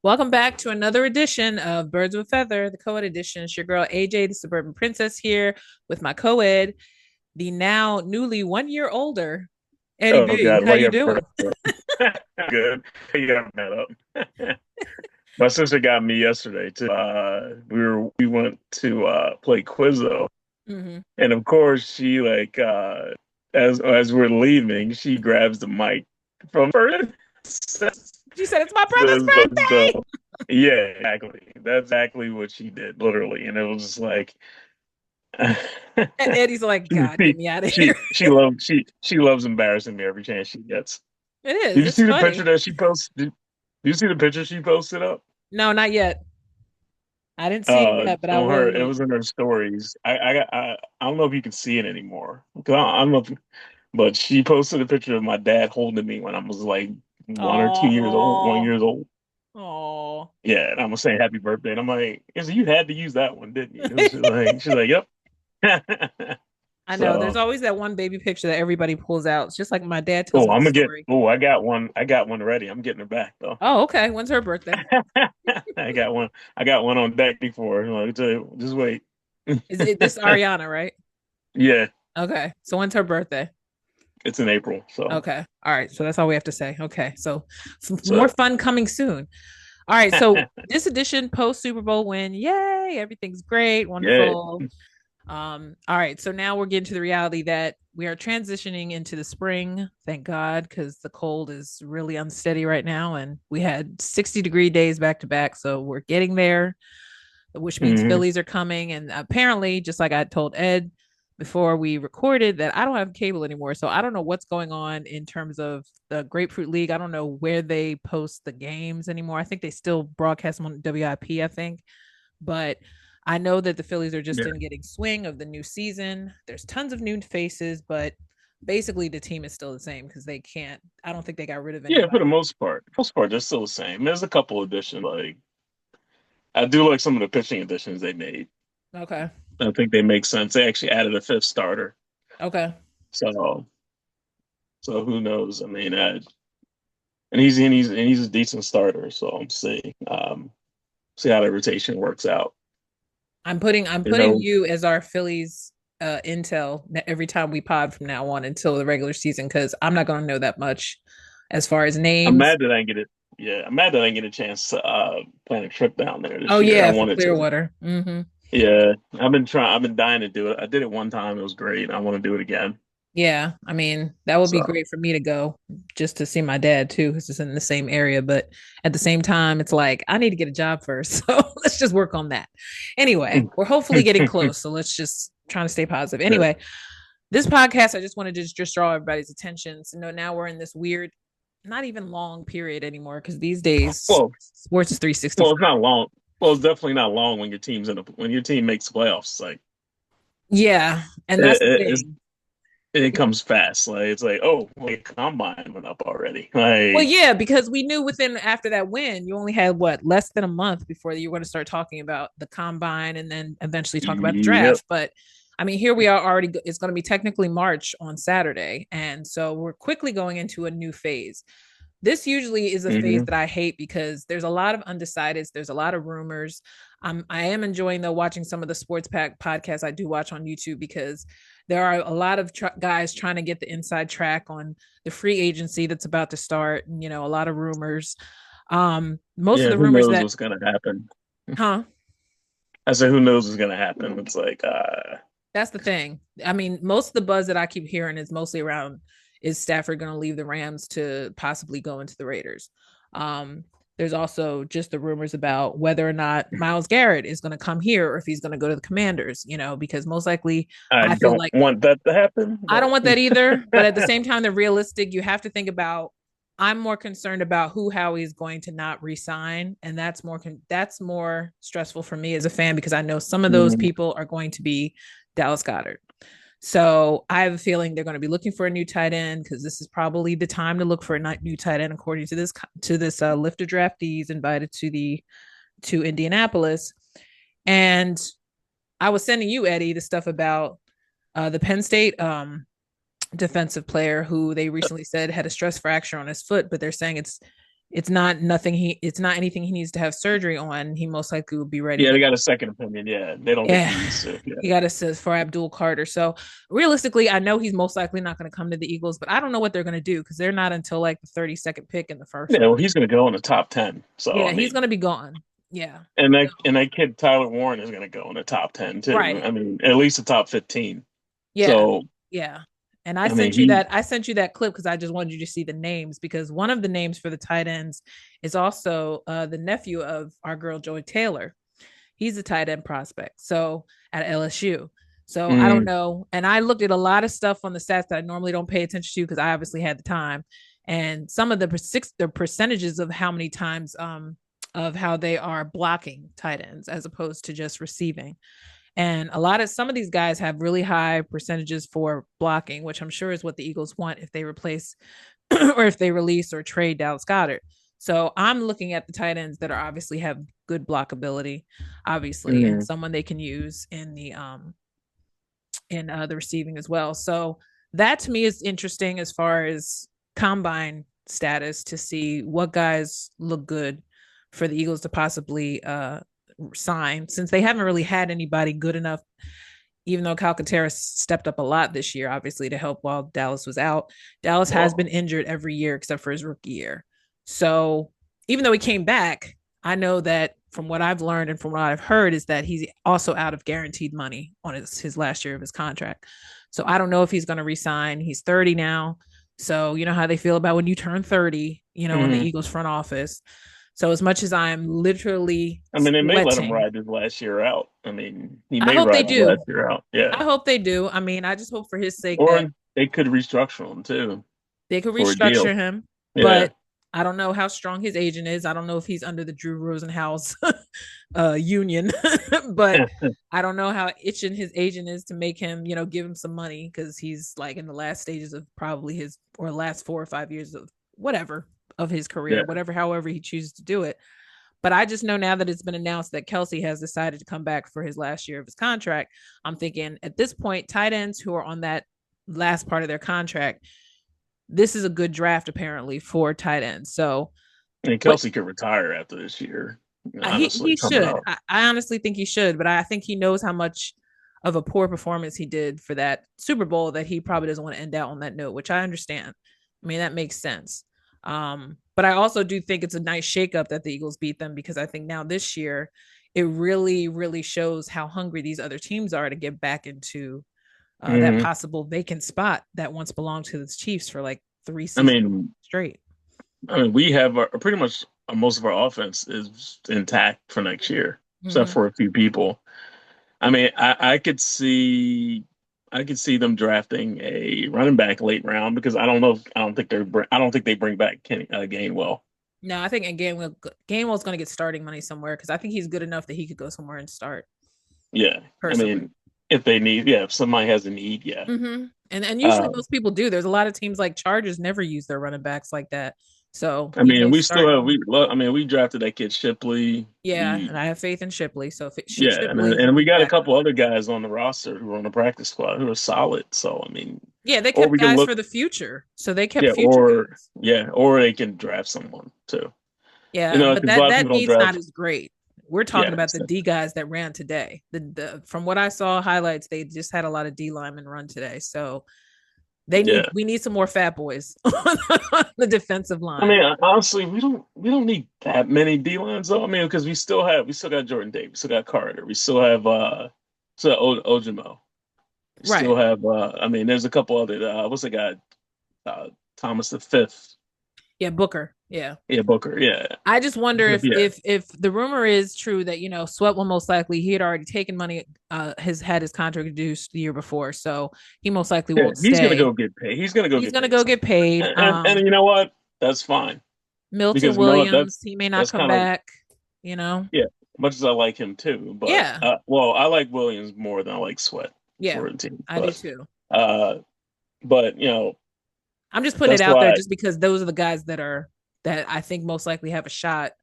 Welcome back to another edition of Birds with Feather, the CoEd edition. It's your girl AJ, the Suburban Princess, here with my CoEd, the now newly 1 year older Eddie Oh B. God, How why you you have to bring doing? that up? Good. You have that up. My sister got me yesterday too. We went to play Quizzo, Mm-hmm. and of course she as we're leaving, she grabs the mic from her. She said it's my brother's Says birthday. yeah, exactly. That's exactly what she did, literally, and it was just like And Eddie's like, God, get she me out of here. she loves embarrassing me every chance she gets. It is. Did you It's see the picture funny. that she posted? Did you see the picture she posted up? No, not yet. I didn't see it yet, but I On will her, it look. was in her stories. I don't know if you can see it anymore. I don't know but she posted a picture of my dad holding me when I was like 1 or 2 years old, one Oh, years old. oh. Yeah, and I'm gonna say happy birthday. And I'm like, "So you had to use that one, didn't you?" She's like, yep. I know. There's So, always that one baby picture that everybody pulls out. It's just like my dad tells me the story. I got one. I got one ready. I'm getting her back though. Oh, okay. When's her birthday? I got one. I got one on deck before. Like, just wait. Is it this Ariana, right? Yeah, Okay. So when's her birthday? it's in April. Okay. All right. So that's all we have to say. Okay. So more So fun coming soon. All right. So this edition post Super Bowl win. Yay. Everything's great. yeah. Wonderful. All right. So now we're getting to the reality that we are transitioning into the spring. Thank God, because the cold is really unsteady right now. And we had 60-degree days back to back. So we're getting there, which means hmm Phillies are coming. And apparently, just like I told Ed before we recorded, that I don't have cable anymore. So I don't know what's going on in terms of the Grapefruit League. I don't know where they post the games anymore. I think they still broadcast them on WIP, I think. But I know that the Phillies are just Yeah. in getting swing of the new season. There's tons of new faces, but basically the team is still the same because they can't. I don't think they got rid of Yeah, for the anybody. most part, they're still the same. There's a couple additions. Like I do like some of the pitching additions they made. Okay. I think they make sense. They actually added a fifth starter. Okay. So who knows? I mean, and he's a decent starter. So I'm see how the rotation works out. You I'm putting know, you as our Phillies intel every time we pod from now on until the regular season because I'm not going to know that much as far as I'm names. mad that I didn't get it. Yeah, I'm mad that I didn't get a chance to plan a trip down there Oh this year. I yeah, for wanted to. Clearwater. Mm-hmm. Yeah, I've been trying. I've been dying to do it. I did it one time. It was great. I want to do it again. Yeah, I mean that would be So great for me to go just to see my dad too, because it's in the same area. But at the same time, it's like I need to get a job first, so let's just work on that. Anyway, we're hopefully getting close, so let's just try to stay positive. good. Anyway, this podcast, I just wanted to just draw everybody's attention. So now we're in this weird, not even long period anymore, because these days Well, sports is it's 365. not long. Well, it's definitely not long when your team's when your team makes playoffs. It's like Yeah, and it, that's the it, it's, thing. it comes fast. Like it's like, oh, wait, combine went up already. Well, Like, yeah, because we knew within after that win, you only had what less than a month before you were going to start talking about the combine and then eventually talk about the yep. draft. But I mean, here we are already. It's going to be technically March on Saturday, and so we're quickly going into a new phase. This usually is a phase hmm that I hate because there's a lot of undecideds. There's a lot of rumors. I am enjoying though watching some of the sports pack podcasts I do watch on YouTube because there are a lot of guys trying to get the inside track on the free agency that's about to start. And, a lot of rumors. Most of Yeah, the who rumors knows that, what's gonna happen? huh? I said, who knows what's gonna happen? It's like, That's the thing. I mean, most of the buzz that I keep hearing is mostly around is Stafford going to leave the Rams to possibly go into the Raiders. Um, there's also just the rumors about whether or not Miles Garrett is going to come here or if he's going to go to the Commanders, because most likely I I feel don't like want that to happen. I don't But want that either. But at the same time, the realistic, you have to think about. I'm more concerned about who Howie is going to not resign, and that's more stressful for me as a fan because I know some of those mm, people are going to be Dallas Goddard. So I have a feeling they're going to be looking for a new tight end because this is probably the time to look for a new tight end, according to this lift of draftees invited to Indianapolis. And I was sending you Eddie the stuff about the Penn State defensive player who they recently said had a stress fracture on his foot, but they're saying It's not anything he needs to have surgery on. He most likely will be ready Yeah, to they got a go. second opinion. Yeah, they don't take Yeah. knees. So, yeah, He got assist for Abdul Carter. So realistically, I know he's most likely not going to come to the Eagles, but I don't know what they're going to do because they're not until like the 32nd pick in the first yeah. Well, round. he's going to go in the top 10. So I Yeah, he's mean, going to be gone. Yeah. and that kid Tyler Warren is going to go in the top 10 too. Right. I mean, at least the top 15. Yeah. So Yeah. And I mean, he. I sent you that clip because I just wanted you to see the names because one of the names for the tight ends is also the nephew of our girl Joy Taylor. He's a tight end prospect. So at LSU. So I don't Mm, know. And I looked at a lot of stuff on the stats that I normally don't pay attention to because I obviously had the time. And some of the percentages of how many times of how they are blocking tight ends as opposed to just receiving. And some of these guys have really high percentages for blocking, which I'm sure is what the Eagles want if they replace or if they release or trade Dallas Goedert. So I'm looking at the tight ends that are obviously have good blockability, obviously, and mm. someone they can use in the receiving as well. So that to me is interesting as far as combine status to see what guys look good for the Eagles to possibly sign since they haven't really had anybody good enough even though Calcaterra stepped up a lot this year, obviously, to help while Dallas was out. Dallas has been Well, injured every year except for his rookie year. So even though he came back, I know that from what I've learned and from what I've heard is that he's also out of guaranteed money on his last year of his contract. So I don't know if he's going to resign. He's 30 now. So you know how they feel about when you turn 30, in the mm. Eagles front office. So as much as I'm literally I mean, they may let him sweating, ride his last year out. I mean, he I may hope they ride his last do. year out. Yeah, I hope they do. I mean, I just hope for his sake that or they could restructure him too they could for a deal. restructure him, Yeah, but I don't know how strong his agent is. I don't know if he's under the Drew Rosenhaus union, but I don't know how itching his agent is to make him, give him some money because he's like in the last stages of probably his or last 4 or 5 years of whatever of his career, yeah. whatever, however he chooses to do it. But I just know now that it's been announced that Kelsey has decided to come back for his last year of his contract. I'm thinking at this point, tight ends who are on that last part of their contract, this is a good draft apparently for tight ends. So, And but Kelsey could retire after this year. he Honestly, coming should. up. I honestly think he should, but I think he knows how much of a poor performance he did for that Super Bowl that he probably doesn't want to end out on that note, which I understand. I mean, that makes sense. But I also do think it's a nice shakeup that the Eagles beat them because I think now this year it really, really shows how hungry these other teams are to get back into that Hmm. possible vacant spot that once belonged to the Chiefs for like three I seasons mean, straight. we have pretty much most of our offense is intact for next year, except Mm-hmm. for a few people. I mean, I could see them drafting a running back late round because I don't think they bring back Gainwell. No, I think Gainwell's going to get starting money somewhere because I think he's good enough that he could go somewhere and start Yeah, I personally. mean, if they need, yeah, if somebody has a need, yeah. And usually Uh, most people do. There's a lot of teams like Chargers never use their running backs like that. So I you mean, go we still start. have I mean, we drafted that kid Shipley. Yeah, and We I have faith in Shipley. So if Yeah, Shipley can and we be got a back couple up. other guys on the roster who are on the practice squad who are solid. So I mean, Yeah, they or kept we can guys look, for the future. So they kept yeah, future guys. or they can draft someone too. You Yeah, know, but because a that lot of that people don't needs not draft. as great. We're talking Yeah, about the so, D guys that ran today. The from what I saw highlights, they just had a lot of D linemen run today. So yeah. we need some more fat boys on the defensive I line. mean, honestly, we don't need that many D lines though. I mean, because we still got Jordan Davis, we still got Carter, we still have Ojimo, we still Right. have I mean, there's a couple other what's the guy Thomas the Fifth, Yeah, Booker. Yeah. yeah, Booker, yeah, I just wonder if yeah. the rumor is true that Sweat will most likely he had already taken money has had his contract reduced the year before, so he most likely Yeah, won't he's gonna stay. go get paid. He's gonna go He's get gonna paid go something. get paid. And you know what? That's fine Milton because you know what? Williams, he may not That's come kind of back, you know. yeah. Much as I like him too, but Yeah. well, I like Williams more than I like Sweat Yeah. for the team. I do too. Uh, but you know I'm just putting it that's out there why just because those are the guys that I think most likely have a shot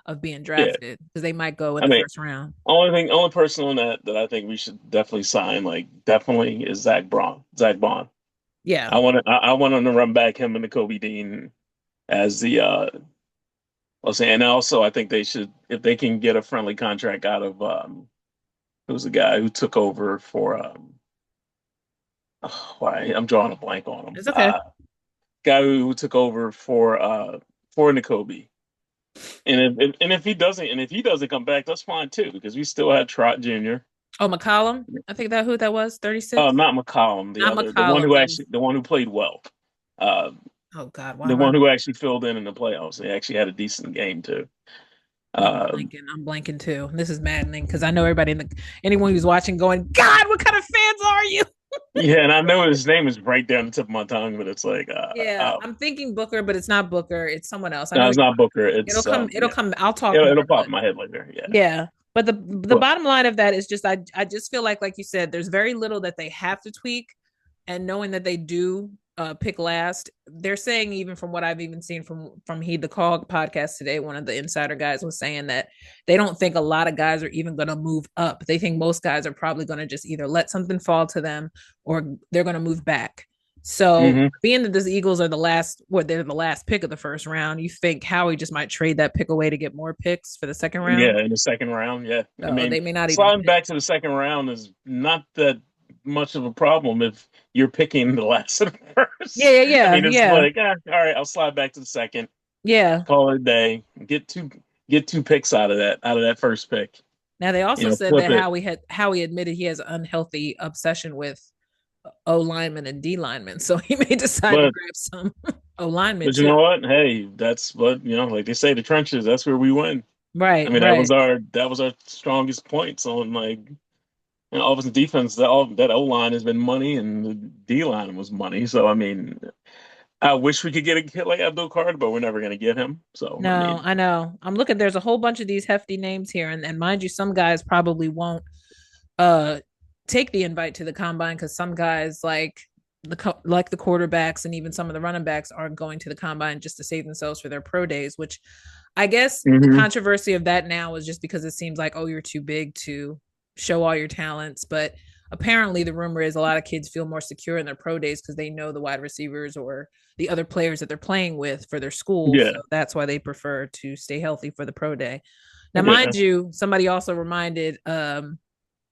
of being yeah. drafted because they might go in I the mean, first round. only person on that I think we should definitely sign, like definitely is Zach Bond. Yeah. I want him to run back him and the Kobe Dean as the I'll say, and also I think they should, if they can get a friendly contract out of who's the guy who took over for oh, why I'm drawing a blank on him. It's okay. Guy who took over for N'Kobe. And if he doesn't come back, that's fine too, because we still had Trot Jr. Oh, McCollum. I think that who that was. 36. Not McCollum, the Not other, the one McCollum. who That was. actually, the one who played well, uh, Oh God, why the am I? one who actually filled in the playoffs. He actually had a decent game too. Oh, I'm Uh, blanking. I'm blanking too. This is maddening because I know everybody in the anyone who's watching going, God, what kind of fans are you? yeah, and I know his name is right down the tip of my tongue, but it's like, Yeah, I'm thinking Booker, but it's not Booker. It's someone else. I no, know it's not Booker. it'll It's come. It'll yeah, come. I'll talk more, it'll pop but in my head later. Yeah, yeah. But the but bottom line of that is just I just feel like you said, there's very little that they have to tweak, and knowing that they do pick last, they're saying, even from what I've even seen from Heed the Call podcast today, one of the insider guys was saying that they don't think a lot of guys are even going to move up. They think most guys are probably going to just either let something fall to them or they're going to move back. So hmm being that the Eagles are they're the last pick of the first round, you think Howie just might trade that pick away to get more picks for the second round? yeah, in the second round, yeah. I Oh, mean, they may not even sliding pick. back to the second round is not that much of a problem if you're picking the last of the Yeah, first. yeah, I yeah, mean, it's yeah, like, all right, I'll slide back to the second, yeah. call it a day, get two picks out of that first pick. Now they You also know, said flip that it. Howie admitted he has an unhealthy obsession with O linemen and D linemen, so he may decide to But grab some O linemen but you too. know what? Hey, that's what like they say, the trenches. That's where we win. I Right, mean, right. that was our strongest points on like offense and defense. That O line has been money, and the D line was money. So I mean, I wish we could get a kid like Abdul Carter, but we're never going to get him. So I No, mean, I know. I'm looking. There's a whole bunch of these hefty names here, and mind you, some guys probably won't uh take the invite to the combine because some guys like the quarterbacks and even some of the running backs aren't going to the combine just to save themselves for their pro days, which I guess the hmm controversy of that now is just because it seems like, oh, you're too big to show all your talents. But apparently, the rumor is a lot of kids feel more secure in their pro days because they know the wide receivers or the other players that they're playing with for their school. yeah, So that's why they prefer to stay healthy for the pro day. Now, yeah, mind you, somebody also reminded,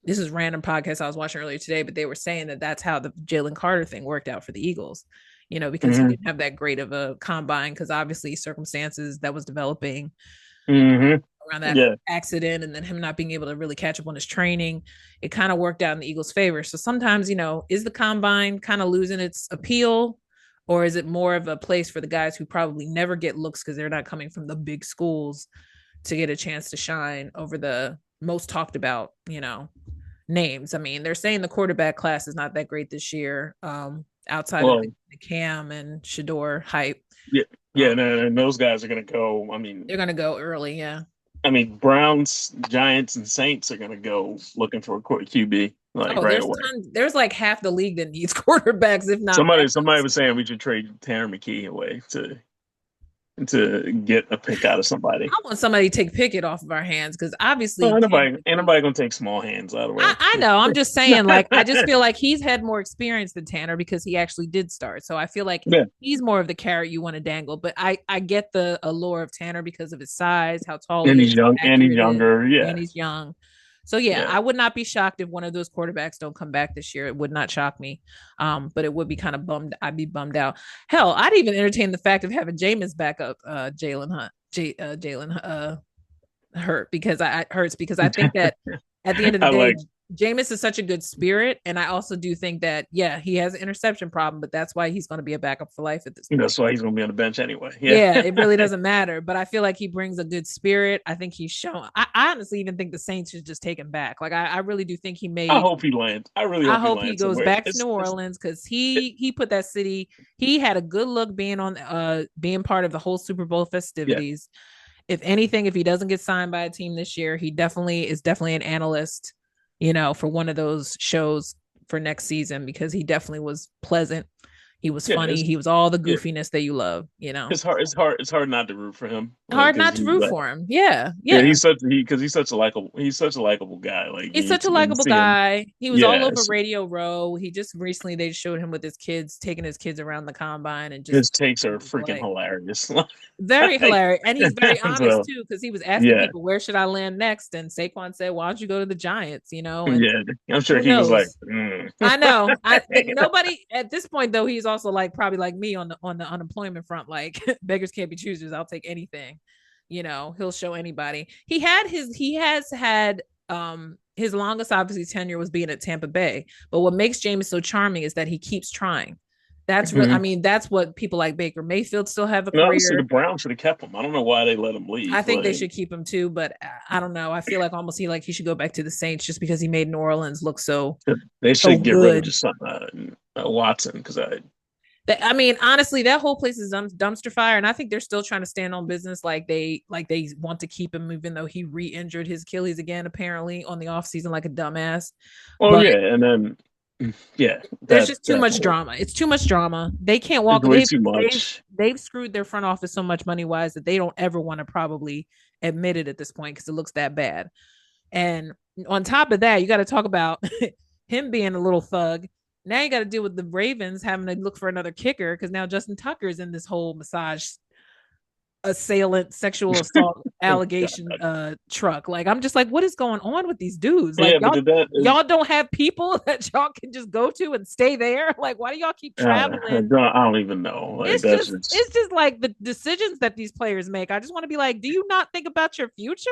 this is random podcast I was watching earlier today, but they were saying that that's how the Jalen Carter thing worked out for the Eagles, because he hmm didn't have that great of a combine because obviously circumstances that was developing hmm around that yeah. accident and then him not being able to really catch up on his training, it kind of worked out in the Eagles' favor. So sometimes, is the combine kind of losing its appeal, or is it more of a place for the guys who probably never get looks because they're not coming from the big schools to get a chance to shine over the most talked about, names? I mean, they're saying the quarterback class is not that great this year, outside of Well, the Cam and Shador hype. yeah, yeah. Um, And those guys are going to go. they're going to go early. Yeah. I mean, Browns, Giants, and Saints are going to go looking for a QB like Oh, right there's away. tons. There's like half the league that needs quarterbacks, if not Somebody backups. was saying we should trade Tanner McKee away to get a pick out of somebody. I want somebody to take Pickett off of our hands because Well, obviously Tanner ain't McKee. nobody gonna take small hands out of I way. know. I'm just saying, I just feel like he's had more experience than Tanner because he actually did start. So I feel like Yeah, he's more of the carrot you want to dangle. But I get the allure of Tanner because of his size, how tall and he he's is, young, how and he's accurate it is, younger. and Yeah, he's young. So yeah, yeah. I would not be shocked if one of those quarterbacks don't come back this year. It would not shock me. But it would be kind of bummed. I'd be bummed out. Hell, I'd even entertain the fact of having Jameis back up, Jalen hurts because I think that at the end of the I day, like. Jameis is such a good spirit, and I also do think that yeah, he has an interception problem, but that's why he's going to be a backup for life at this point. That's why he's gonna be on the bench anyway. Yeah, Yeah, it really doesn't matter, but I feel like he brings a good spirit. I think he's shown. I honestly even think the Saints should just take him back. I really do think he I made. hope he lands. I really I hope he hope he lands goes somewhere. back to New It's Orleans because it, he put that city. He had a good look being part of the whole Super Bowl yeah. festivities. If anything, if he doesn't get signed by a team this year, he definitely an analyst, for one of those shows for next season because he definitely was pleasant. He was Yeah, funny. He was all the yeah. goofiness that you love, you know. It's hard not to root for him, like Hard because not to he's root like, for him. Yeah, yeah, yeah. he's such a likable guy. Like He's such a when you likable see him, guy. He was all yeah, over Radio Row. He just recently they showed him with his kids, taking his kids around the combine, and just his takes it are was freaking like hilarious. very Like, hilarious. And he's very honest so too, because he was asking yeah, people, where should I land next? And Saquon said, why don't you go to the Giants, you know? And yeah, I'm sure who he was like, knows? mm. I know. Nobody at this point though, he's also like probably like me on the unemployment front, like beggars can't be choosers. I'll take anything. You know, he'll show anybody. He has had his longest obviously tenure was being at Tampa Bay. But what makes James so charming is that he keeps trying. That's real. I Mhm. mean, that's what people like Baker Mayfield still have a And honestly, the career. Browns should have kept him. I don't know why they let him I leave. think they Like should keep him too, but I don't know. I feel like almost he should go back to the Saints just because he made New Orleans look they so should get rid of good. just Watson because I I mean, honestly, that whole place is dumpster fire, and I think they're still trying to stand on business. Like they want to keep him, even though he re-injured his Achilles again, apparently on the off season, like a dumbass. well But yeah, and then yeah, there's that just too that much whole drama. It's too much drama. They can't is walk. way too They've much. they've screwed their front office so much money wise that they don't ever want to probably admit it at this point because it looks that bad. And on top of that, you got to talk about him being a little thug. Now you got to deal with the Ravens having to look for another kicker because now Justin Tucker's in this whole massage assailant sexual assault allegation truck. Like I'm just like, what is going on with these dudes? Like Yeah, but that is y'all don't have people that y'all can just go to and stay there. Like why do y'all keep traveling? I don't even know. Like that's just It's just like the decisions that these players make. I just want to be like, do you not think about your future?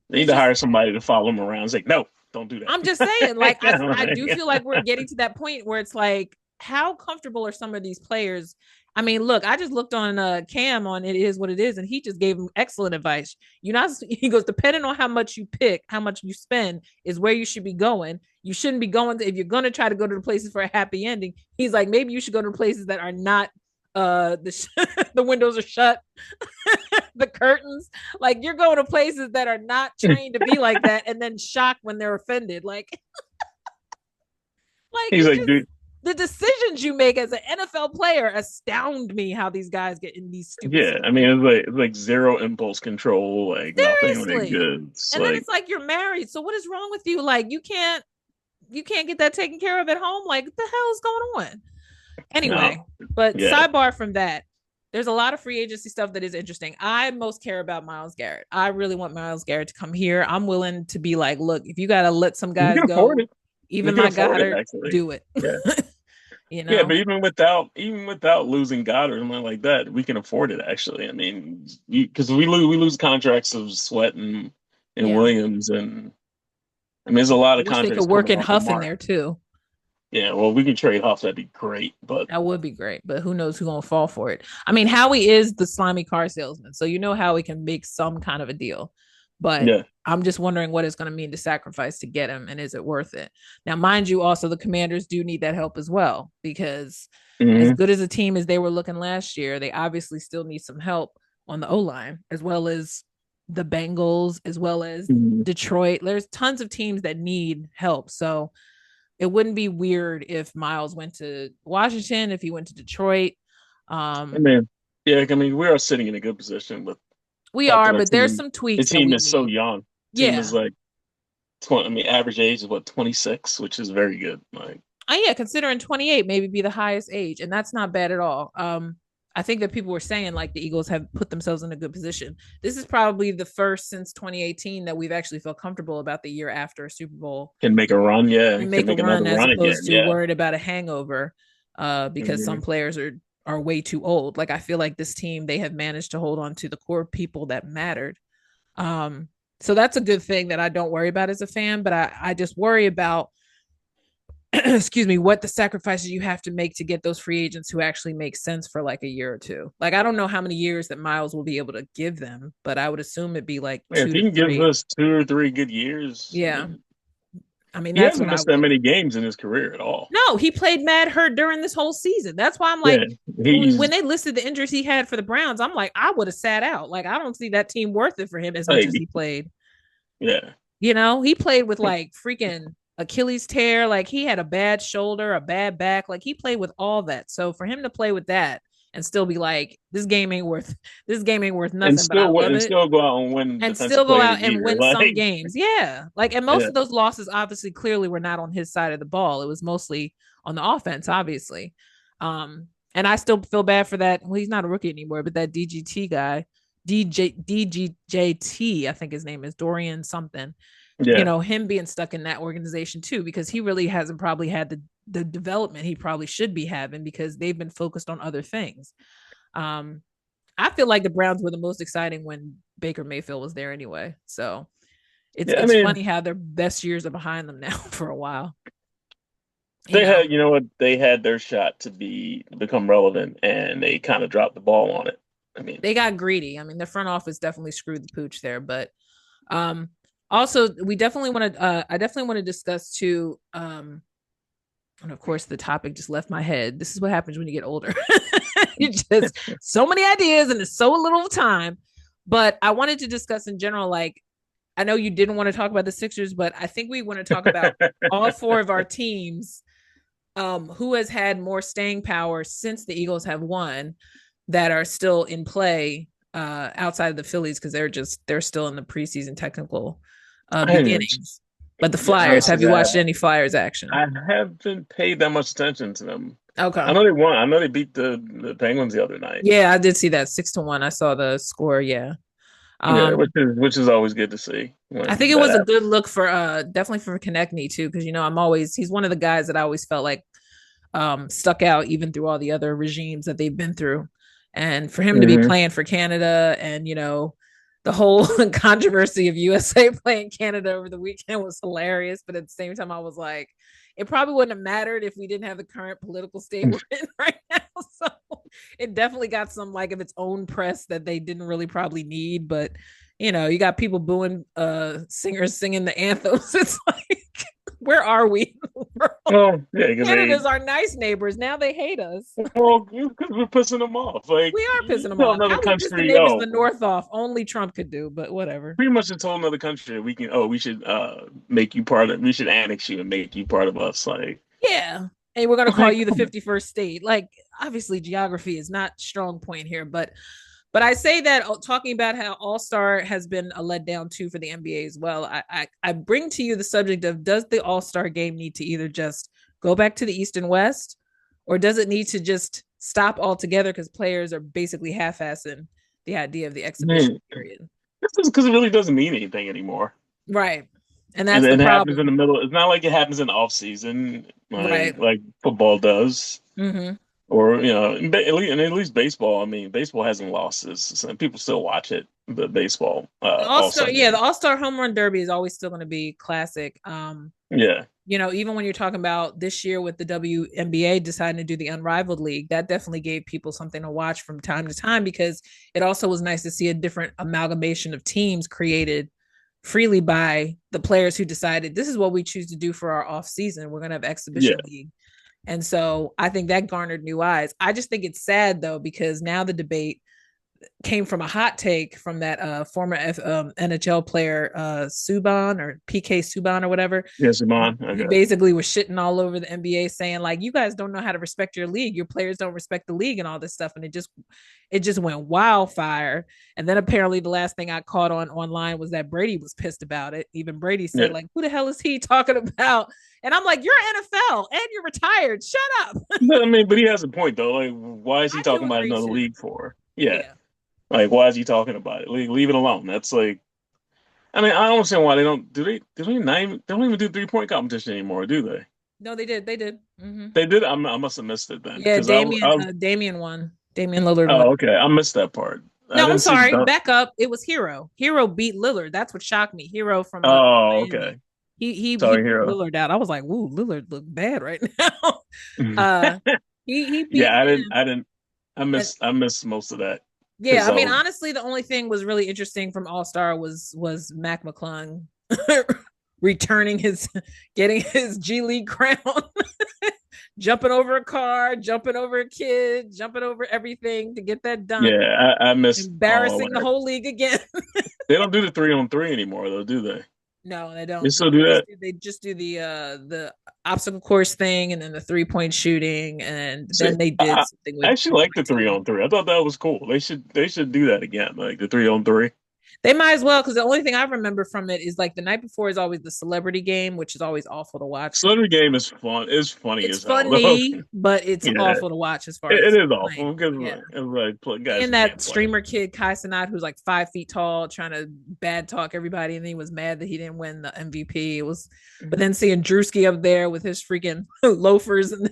they need It's to just hire somebody to follow him around. It's like, no, don't do I'm just saying, that. like I do feel like we're getting to that point where it's like, how comfortable are some of these players? I mean, look, I just looked on Cam on It Is What It Is, and he just gave him excellent advice. You not he goes, depending on how much you pick, how much you spend, is where you should be going. You shouldn't be going to, if you're gonna try to go to the places for a happy ending. He's like, maybe you should go to the places that are not the windows are shut, the curtains, like you're going to places that are not trained to be like that, and then shocked when they're offended. Like He's it's like, just dude, the decisions you make as an NFL player astound me. How these guys get in these stupid yeah. I mean, situations. it's like zero impulse control, like nothing like Seriously. good. It's And then like, it's like you're married, so what is wrong with you? Like you can't get that taken care of at home. Like what the hell is going on? no, Anyway, but yeah. sidebar from that, there's a lot of free agency stuff that is interesting. I most care about Myles Garrett. I really want Myles Garrett to come here. I'm willing to be like, look, if you got to let some We guys can afford go, it. We even can my afford it Goddard, actually. do it. Yeah. You Yeah, but know? even without losing Goddard and something like that, we can afford it actually. I mean, because we lose contracts of Sweat and Yeah. Williams, and I mean, there's a lot I of wish they contracts could work coming in off the Huff in mark. there too. Yeah, well, we can trade Huff. That'd be great. But That would be great, but who knows who's gonna fall for it? I mean, Howie is the slimy car salesman, so you know Howie can make some kind of a deal. But yeah, I'm just wondering what it's going to mean to sacrifice to get him, and is it worth it? Now, mind you, also the Commanders do need that help as well because as hmm good as a team as they were looking last year, they obviously still need some help on the O line as well as the Bengals, as well as hmm Detroit. There's tons of teams that need help, so it wouldn't be weird if Miles went to Washington, if he went to Detroit. I Um, mean, yeah, I mean, we are sitting in a good position with we fact are, that but there's some the tweaks that team we is so need. young. Team is Yeah. like 20. I mean, average age is what 26, which is very good. Like, Yeah, considering 28 maybe be the highest age, and that's not bad at all. I think that people were saying like the Eagles have put themselves in a good position. This is probably the first since 2018 that we've actually felt comfortable about the year after a Super Bowl can make a run. Yeah, and can make a make another run as run again. opposed to Yeah. worried about a hangover because hmm some players are way too old. Like I feel like this team they have managed to hold on to the core people that mattered. Um, so that's a good thing that I don't worry about as a fan, but I just worry about excuse me, what the sacrifices you have to make to get those free agents who actually make sense for like a year or two. Like I don't know how many years that Miles will be able to give them, but I would assume it'd be like Yeah, if two he to can give three. us 2 or 3 good years, I Yeah. mean, I mean, he that's hasn't what I missed that would. many games in his career at all. No, he played mad hurt during this whole season. That's why I'm Yeah, like, when he's they listed the injuries he had for the Browns, I'm like, I would have sat out. Like, I don't see that team worth it for him as much like, as he played. yeah, You know, he played with like freaking Achilles tear. Like he had a bad shoulder, a bad back. Like he played with all that. So for him to play with that and still be like, this game ain't worth nothing, but I love and it, still go out and win and defensive still go player of the out and year. win some Like, games. Yeah. Like, and most yeah, of those losses obviously clearly were not on his side of the ball. It was mostly on the offense, obviously. And I still feel bad for that. Well, he's not a rookie anymore, but that DGT guy, DGJT, I think his name is Dorian something. You yeah. know, him being stuck in that organization too, because he really hasn't probably had the development he probably should be having because they've been focused on other things. Um, I feel like the Browns were the most exciting when Baker Mayfield was there anyway. So Yeah, I it's mean, funny how their best years are behind them now for a while. You they know, had, you know what, they had their shot to become relevant, and they kind of dropped the ball on it. I mean, they got greedy. I mean, the front office definitely screwed the pooch there, but um also we definitely want to I definitely want to discuss too and of course the topic just left my head. This is what happens when you get older. You just so many ideas and there's so little time. But I wanted to discuss in general, like I know you didn't want to talk about the Sixers, but I think we want to talk about all four of our teams, who has had more staying power since the Eagles have won that are still in play outside of the Phillies because they're still in the preseason technical I haven't beginnings. But the even, Flyers, have honestly, you watched any Flyers action? I haven't paid that much attention to them. I Okay. know they won. I know they beat the Penguins the other night. Yeah, I did see that 6-1. I saw the score. Yeah. Yeah, Um, which is always good to see I think when it that was a happens. good look for definitely for Konechny too, because he's one of the guys that I always felt like stuck out even through all the other regimes that they've been through. And for him to be Hmm. playing for Canada and, the whole controversy of USA playing Canada over the weekend was hilarious. But at the same time, I was like, it probably wouldn't have mattered if we didn't have the current political state we're in right now. So it definitely got some like of its own press that they didn't really probably need. But you got people booing singers singing the anthems. It's like, where are we in the world? Well, yeah, because Canada's our nice neighbors. Now they hate us. because we're pissing them off. Like We are pissing you them tell off. another How we piss the country, neighbors in the oh, north off? Only Trump could do, but whatever. pretty much just told another country we can, oh, we should make you part of, we should annex you and make you part of us. Like, Yeah. And we're gonna call like, you the 51st state. Like, obviously, geography is not strong point here, but I say that talking about how All Star has been a letdown too for the NBA as well. I bring to you the subject of, does the All Star game need to either just go back to the East and West, or does it need to just stop altogether because players are basically half-assing the idea of the exhibition man, period? this is because it really doesn't mean anything anymore. Right. And And that's the it happens in the problem. middle. It's not like it happens in the off season, Right. like football does. Mm-hmm. Or at least baseball. I mean, baseball hasn't lost this. So people still watch it. The baseball The All All Star, Star yeah, the game. All Star Home Run Derby is always still going to be classic. Yeah, Even when you're talking about this year with the WNBA deciding to do the Unrivaled League, that definitely gave people something to watch from time to time because it also was nice to see a different amalgamation of teams created freely by the players who decided this is what we choose to do for our off season. We're going to have exhibition yeah, league. And so I think that garnered new eyes. I just think it's sad though, because now the debate came from a hot take from that former NHL player Subban or PK Subban or whatever. yeah, Simon. He Okay, basically was shitting all over the NBA, saying like, "You guys don't know how to respect your league. Your players don't respect the league, and all this stuff." And it just went wildfire. And then apparently the last thing I caught on online was that Brady was pissed about it. Even Brady yeah. said like, "Who the hell is he talking about?" And I'm like, "You're NFL and you're retired. Shut up." But, I mean, but he has a point though. Like, why is he I talking do about agree another too. league for? Yeah, Yeah. like why is he talking about it? Leave it alone. That's like, I mean, I don't understand why they don't do they not even, they don't even do 3 point competition anymore, do they? No, they did. They did. They did. I must have missed it then Yeah, because Damian won. Damian Lillard won. oh, okay, I missed that part. I No, I'm didn't see the sorry. dunk. Back up. It was Hero. Hero beat Lillard. That's what shocked me. Hero from Oh, Miami. okay. He Sorry, beat hero. Lillard out. I was like, "Woo, Lillard looked bad right now." uh, he beat Yeah, him, I didn't. and I missed most of that yeah, because I I mean, was. honestly, the only thing was really interesting from All Star was Mac McClung returning his, getting his G League crown, jumping over a car, jumping over a kid, jumping over everything to get that dunk, Yeah, I missed all of embarrassing the that. whole league again. They don't do the 3-on-3 anymore, though, do they? No, they They don't. still do that. They just do the obstacle course thing and then the 3-point shooting, and See, then they did something I with actually like the 3-point. 3-on-3. I thought that was cool. They should do that again, like the 3-on-3. They might as well, because the only thing I remember from it is like the night before is always the celebrity game, which is always awful to watch because Celebrity game is fun. It's funny it's as hell though. funny, but it's Yeah, awful to watch as far as it it's is playing. awful because Yeah. like guys Seeing who that can't play. streamer kid Kai Cenat, who's like 5 feet tall, trying to bad talk everybody, and he was mad that he didn't win the MVP. It was, but then seeing Drewski up there with his freaking loafers and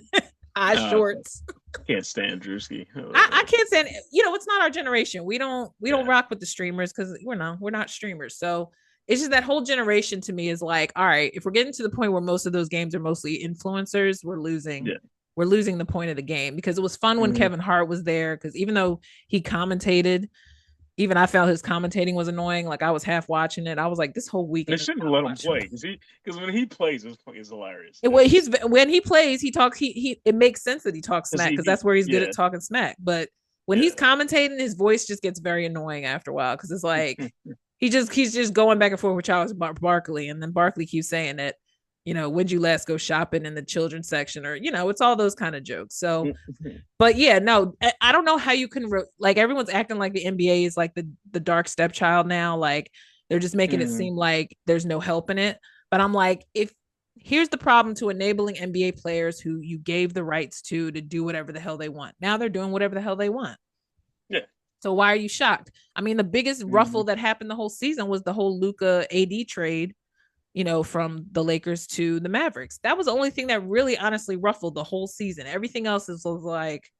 high Uh, shorts, can't stand Drewski. I can't stand. It's not our generation. We don't Yeah. rock with the streamers because we're not streamers. So it's just that whole generation to me is like, all right, if we're getting to the point where most of those games are mostly influencers, we're losing. Yeah. We're losing the point of the game because it was fun when Mhm. Kevin Hart was there. Because even though he commentated, even I felt his commentating was annoying. Like I was half watching it. I was like, this whole They weekend is shouldn't not let him watching. play because when he plays, it's hilarious. When he plays, he talks. He it makes sense that he talks Because smack because that's where he's good yeah, at talking smack. But when he's yeah. commentating, his voice just gets very annoying after a while because it's like he's just going back and forth with Charles Barkley, and then Barkley keeps saying that, when'd you last go shopping in the children's section, or it's all those kind of jokes. So, but yeah, no, I don't know how you can like everyone's acting like the NBA is like the dark stepchild now, like they're just making it Mhm. seem like there's no help in it. But I'm like, if here's the problem to enabling NBA players who you gave the rights to do whatever the hell they want. Now they're doing whatever the hell they want. Yeah. So why are you shocked? I mean, the biggest ruffle Mhm. that happened the whole season was the whole Luka AD trade, from the Lakers to the Mavericks. That was the only thing that really honestly ruffled the whole season. Everything else is like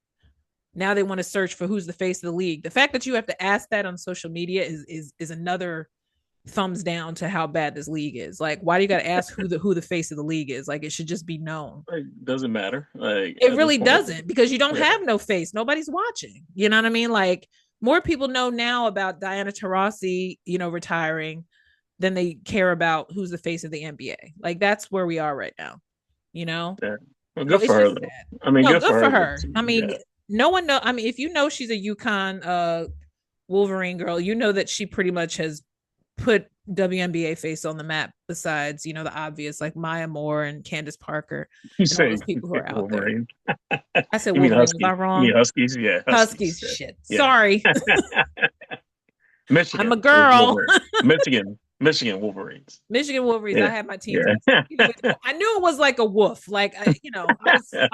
now they want to search for who's the face of the league. The fact that you have to ask that on social media is another thumbs down to how bad this league is. Like, why do you got to ask who the face of the league is? Like, it should just be known. Like, doesn't matter. Like It at this really point, doesn't because you don't yeah. have no face. Nobody's watching. You know what I mean? Like, more people know now about Diana Taurasi, retiring than they care about who's the face of the NBA. Like, that's where we are right now. You know, Yeah. Well, so good for it's her just though. sad. I mean, No, good good for for her. her. I mean, Yeah. no one know. I mean, if she's a UConn Wolverine girl, that she pretty much has put WNBA face on the map. Besides, the obvious like Maya Moore and Candace Parker You and all say those people who are out there. Wolverine? I said You mean Wolverine. Was I Husky? You mean wrong? Huskies? Yeah, Huskies. Huskies. Shit. Yeah. Sorry. Yeah. I'm a Michigan is girl. Wolverine. Michigan Wolverines. Michigan Wolverines. I Yeah. had my teams Yeah. mixed up. I knew it was like a wolf. Like I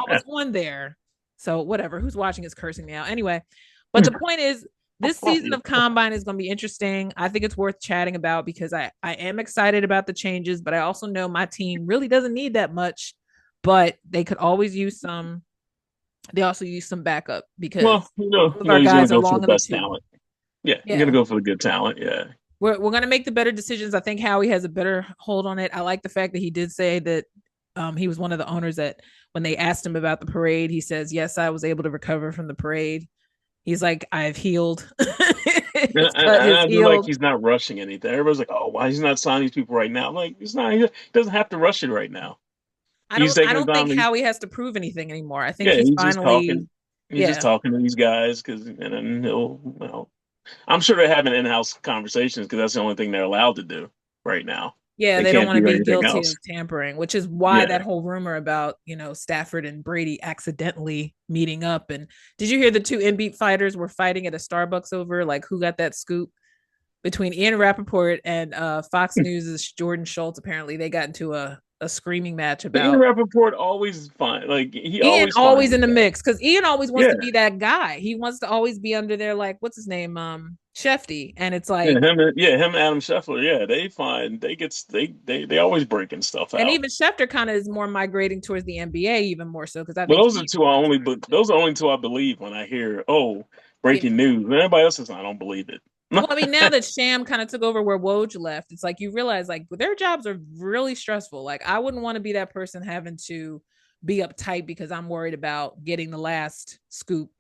was on there. So whatever. Who's watching is cursing me out. Anyway, but the point is, this season of Combine is going to be interesting. I think it's worth chatting about because I am excited about the changes, but I also know my team really doesn't need that much. But they could always use some. They also use some backup because Well, some of our he's gonna guys are go for the long in the best tooth. talent. Yeah, you're gonna Yeah, go for the good talent. Yeah. we're going to make the better decisions. I think Howie has a better hold on it. I like the fact that he did say that he was one of the owners that when they asked him about the parade, he says, "Yes, I was able to recover from the parade." He's like, "I've healed." And, His cut and is I do like healed. he's not rushing anything. Everybody's like, "Oh, why he's not signing these people right now?" I'm like, he's not. He doesn't have to rush it right now. I He's don't. I taking his don't think time. Howie has to prove anything anymore. I think Yeah, he's he's just finally. talking. He's just Yeah, talking to these guys and then he'll. Well, I'm sure they're having in-house conversations because that's the only thing they're allowed to do right now. yeah. They They don't can't want to do be anything guilty else. of tampering, which is why Yeah, that whole rumor about Stafford and Brady accidentally meeting up. And did you hear the two Embiid fighters were fighting at a Starbucks over like who got that scoop? Between Ian Rappaport and Fox News' Jordan Schultz, apparently they got into a screaming match but Ian about Rappaport always fine. Like he Ian always always finds in the that. mix because Ian always wants Yeah, to be that guy. He wants to always be under there, like what's his name, Shefty, and it's yeah, like, him, and Adam Scheffler. Yeah, they find they always breaking stuff and out. even Schefter kind of is more migrating towards the NBA even more so because I But think he those are only two I believe when I hear yeah. breaking news. When everybody else is I don't believe it. Well, I mean, now that Sham kind of took over where Woj left, it's like you realize like their jobs are really stressful. Like I wouldn't want to be that person having to be uptight because I'm worried about getting the last scoop.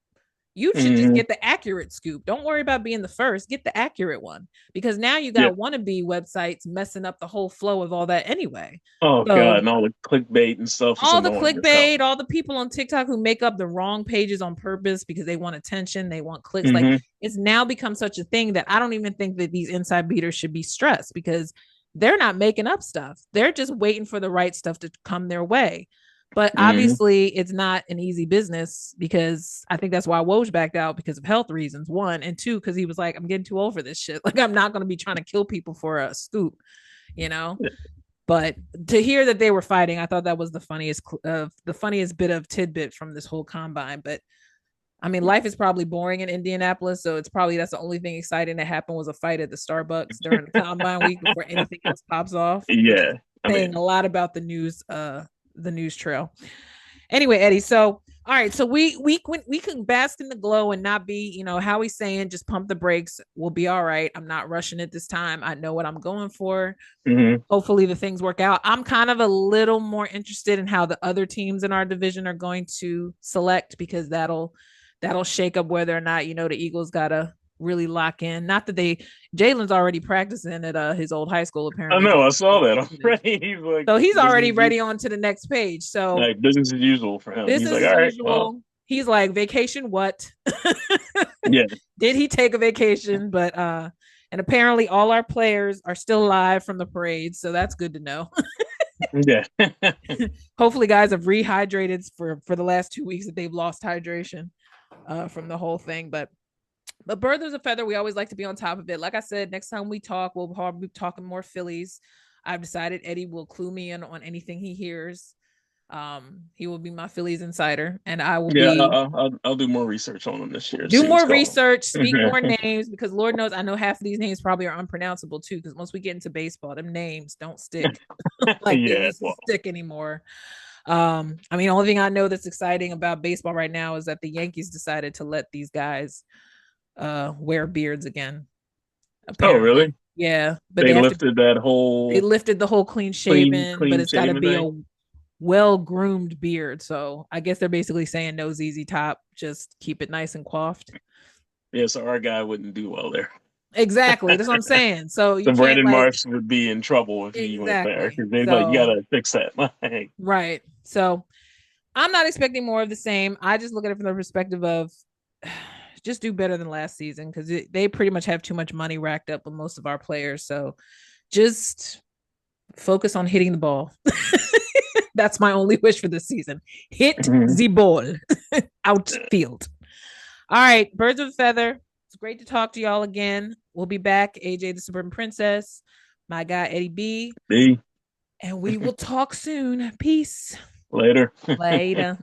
You should just Hmm. get the accurate scoop. Don't worry about being the first. Get the accurate one because now you Yeah. got wannabe websites messing up the whole flow of all that anyway. Oh God, So and all the clickbait and stuff is all the annoying as hell. clickbait, all the people on TikTok who make up the wrong pages on purpose because they want attention, they want clicks. Like Hmm. it's now become such a thing that I don't even think that these inside beaters should be stressed because they're not making up stuff. They're just waiting for the right stuff to come their way. But Hmm. obviously, it's not an easy business because I think that's why Woj backed out because of health reasons. One and two, because he was like, "I'm getting too old for this shit. Like, I'm not going to be trying to kill people for a scoop, you know." But to hear that they were fighting, I thought that was the funniest bit of tidbit from this whole combine. But I mean, life is probably boring in Indianapolis, so it's probably that's the only thing exciting that happened was a fight at the Starbucks during the combine week before anything else pops off, which is Yeah, I saying a mean, lot about the news trail. Anyway, Eddie, so all right, so we can bask in the glow and not be, how we saying just pump the brakes. We'll be all right. I'm not rushing it this time. I know what I'm going for. hmm. Hopefully the things work out. I'm kind of a little more interested in how the other teams in our division are going to select because that'll shake up whether or not the Eagles gotta really lock in. Not that Jalen's already practicing at his old high school I apparently know, just I for saw that footage. already. He's like So he's business already as usual. ready on to the next page. So Like business as usual for him. He's business like, as all right, well, usual. He's like, vacation what? yeah, Did he take a vacation? But and apparently all our players are still alive from the parade, so that's good to know. yeah. Hopefully guys have rehydrated for the last 2 weeks that they've lost hydration from the whole thing. But bird is a feather. We always like to be on top of it. Like I said, next time we talk, we'll probably be talking more Phillies. I've decided Eddie will clue me in on anything he hears. He will be my Phillies insider, and I will Yeah, be I'll do more research on them this year. do See what's more going research, speak more on. names, because Lord knows I know half of these names probably are unpronounceable too. Because once we get into baseball, them names don't stick like they Yeah, used to well, stick anymore. I mean, the only thing I know that's exciting about baseball right now is that the Yankees decided to let these guys wear beards again. oh Apparently, really? yeah, but They lifted that they whole lifted the whole clean clean shaven, but clean it's got to shaven be a thing. well groomed beard. So I guess they're basically saying no ZZ top, just keep it nice and coiffed. Yeah, so our guy wouldn't do well there. Exactly. That's what I'm saying. So you So can't Brandon like Marsh would be in trouble if he went there exactly. because they're like, you So gotta fix that. Like, right. So I'm not expecting more of the same. I just look at it from the perspective of just do better than last season because they pretty much have too much money racked up with most of our players. So just focus on hitting the ball. That's my only wish for this season. Hit the ball outfield. All right, birds of a feather. It's great to talk to y'all again. We'll be back. AJ, the Suburban Princess, my guy Eddie B, see and we will talk soon. Peace. later. Later.